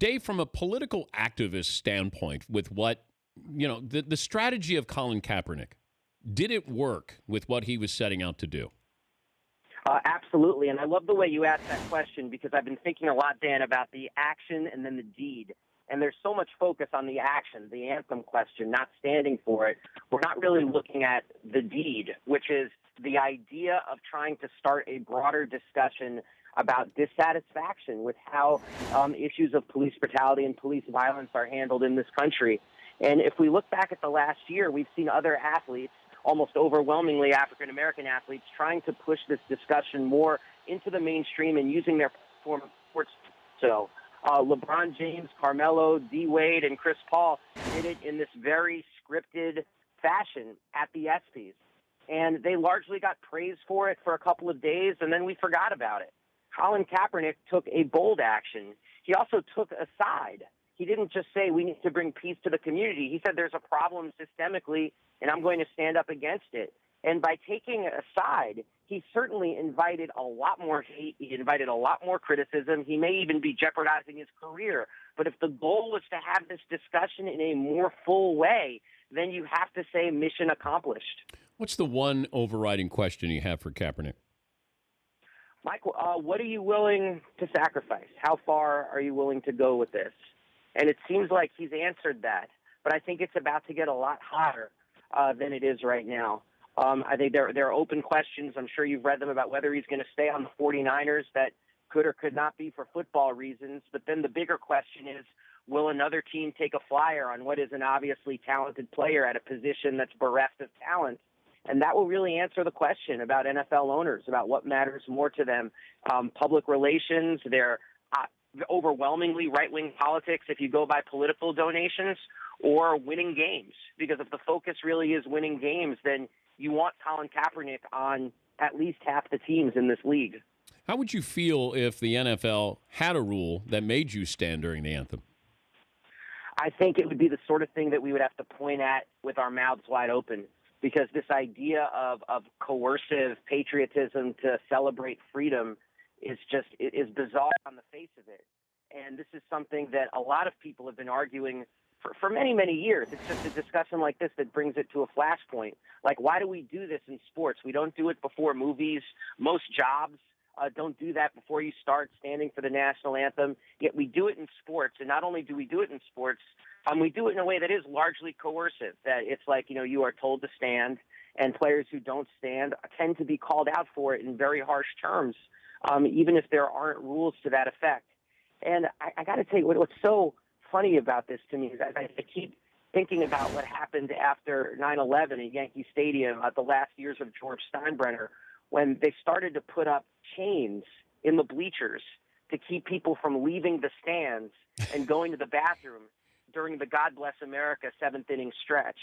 Dave, from a political activist standpoint, with what, the strategy of Colin Kaepernick, did it work with what he was setting out to do? Absolutely. And I love the way you asked that question because I've been thinking a lot, Dan, about the action and then the deed. And there's so much focus on the action, the anthem question, not standing for it. We're not really looking at the deed, which is the idea of trying to start a broader discussion about dissatisfaction with how issues of police brutality and police violence are handled in this country. And if we look back at the last year, we've seen other athletes, almost overwhelmingly African-American athletes, trying to push this discussion more into the mainstream and using their platform of sports. So LeBron James, Carmelo, D. Wade, and Chris Paul did it in this very scripted fashion at the ESPYs. And they largely got praised for it for a couple of days, and then we forgot about it. Colin Kaepernick took a bold action. He also took a side. He didn't just say we need to bring peace to the community. He said there's a problem systemically, and I'm going to stand up against it. And by taking a side, he certainly invited a lot more hate. He invited a lot more criticism. He may even be jeopardizing his career. But if the goal was to have this discussion in a more full way, then you have to say mission accomplished. What's the one overriding question you have for Kaepernick? Michael, what are you willing to sacrifice? How far are you willing to go with this? And it seems like he's answered that. But I think it's about to get a lot hotter than it is right now. I think there are open questions. I'm sure you've read them about whether he's going to stay on the 49ers. That could or could not be for football reasons. But then the bigger question is, will another team take a flyer on what is an obviously talented player at a position that's bereft of talent? And that will really answer the question about NFL owners, about what matters more to them. Public relations, their overwhelmingly right-wing politics, if you go by political donations, or winning games. Because if the focus really is winning games, then you want Colin Kaepernick on at least half the teams in this league. How would you feel if the NFL had a rule that made you stand during the anthem? I think it would be the sort of thing that we would have to point at with our mouths wide open, because this idea of coercive patriotism to celebrate freedom is bizarre on the face of it. And this is something that a lot of people have been arguing for many, many years. It's just a discussion like this that brings it to a flashpoint. Like, why do we do this in sports? We don't do it before movies. Most jobs don't do that before you start standing for the national anthem. Yet we do it in sports. And not only do we do it in sports, we do it in a way that is largely coercive, that it's like, you are told to stand, and players who don't stand tend to be called out for it in very harsh terms, even if there aren't rules to that effect. And I got to tell you, what's so funny about this to me is I keep thinking about what happened after 9/11 at Yankee Stadium at the last years of George Steinbrenner, when they started to put up chains in the bleachers to keep people from leaving the stands and going to the bathroom during the God Bless America seventh inning stretch.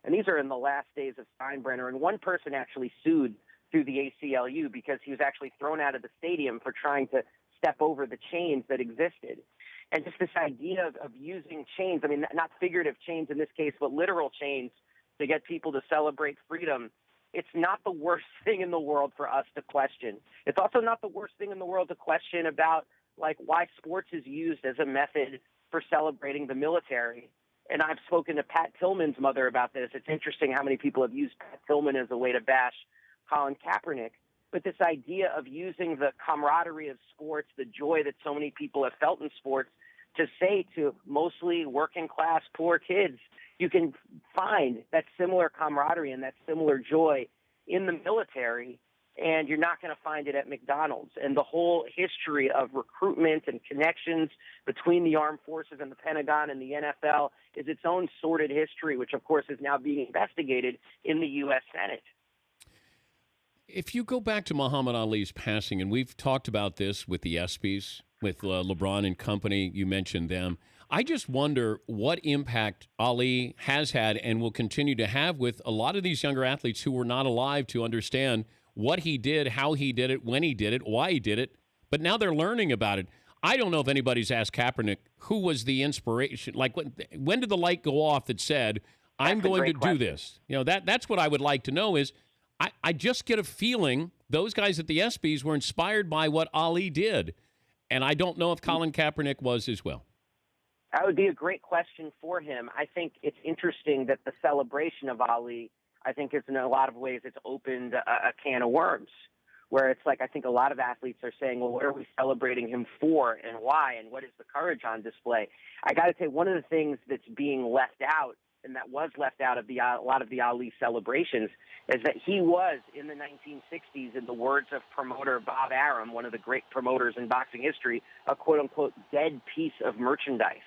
And these are in the last days of Steinbrenner. And one person actually sued through the ACLU because he was actually thrown out of the stadium for trying to step over the chains that existed. And just this idea of using chains, I mean, not figurative chains in this case, but literal chains to get people to celebrate freedom. It's not the worst thing in the world for us to question. It's also not the worst thing in the world to question about, like, why sports is used as a method for celebrating the military. And I've spoken to Pat Tillman's mother about this. It's interesting how many people have used Pat Tillman as a way to bash Colin Kaepernick. But this idea of using the camaraderie of sports, the joy that so many people have felt in sports, to say to mostly working class poor kids, you can find that similar camaraderie and that similar joy in the military, and you're not going to find it at McDonald's. And the whole history of recruitment and connections between the armed forces and the Pentagon and the NFL is its own sordid history, which, of course, is now being investigated in the U.S. Senate. If you go back to Muhammad Ali's passing, and we've talked about this with the ESPYs, with LeBron and company, you mentioned them. I just wonder what impact Ali has had and will continue to have with a lot of these younger athletes who were not alive to understand what he did, how he did it, when he did it, why he did it. But now they're learning about it. I don't know if anybody's asked Kaepernick who was the inspiration. Like, when did the light go off that said, I'm going to do this? That's what I would like to know is, I just get a feeling those guys at the ESPYs were inspired by what Ali did. And I don't know if Colin Kaepernick was as well. That would be a great question for him. I think it's interesting that the celebration of Ali, I think is in a lot of ways it's opened a can of worms, where it's like I think a lot of athletes are saying, well, what are we celebrating him for and why, and what is the courage on display? I got to say, one of the things that's being left out, and that was left out of a lot of the Ali celebrations, is that he was, in the 1960s, in the words of promoter Bob Arum, one of the great promoters in boxing history, a quote-unquote dead piece of merchandise.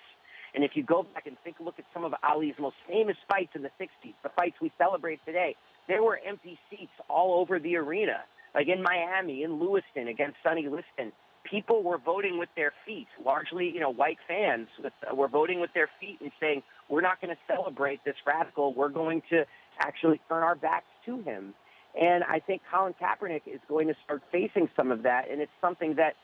And if you go back and look at some of Ali's most famous fights in the 60s, the fights we celebrate today, there were empty seats all over the arena. Like in Miami, in Lewiston, against Sonny Liston, people were voting with their feet. Largely, white fans were voting with their feet and saying, we're not going to celebrate this radical. We're going to actually turn our backs to him. And I think Colin Kaepernick is going to start facing some of that, and it's something that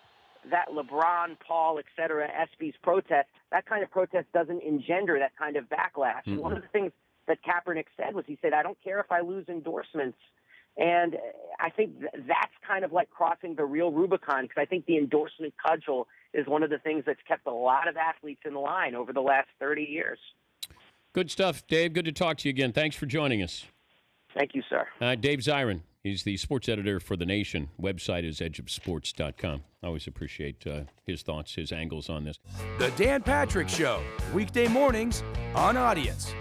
LeBron, Paul, et cetera, ESPY's protest, that kind of protest doesn't engender that kind of backlash. Mm-hmm. One of the things that Kaepernick said was, he said, I don't care if I lose endorsements. And I think that's kind of like crossing the real Rubicon, because I think the endorsement cudgel is one of the things that's kept a lot of athletes in line over the last 30 years. Good stuff, Dave. Good to talk to you again. Thanks for joining us. Thank you, sir. Dave Zirin. He's the sports editor for The Nation. Website is edgeofsports.com. I always appreciate his thoughts, his angles on this. The Dan Patrick Show, weekday mornings on Audience.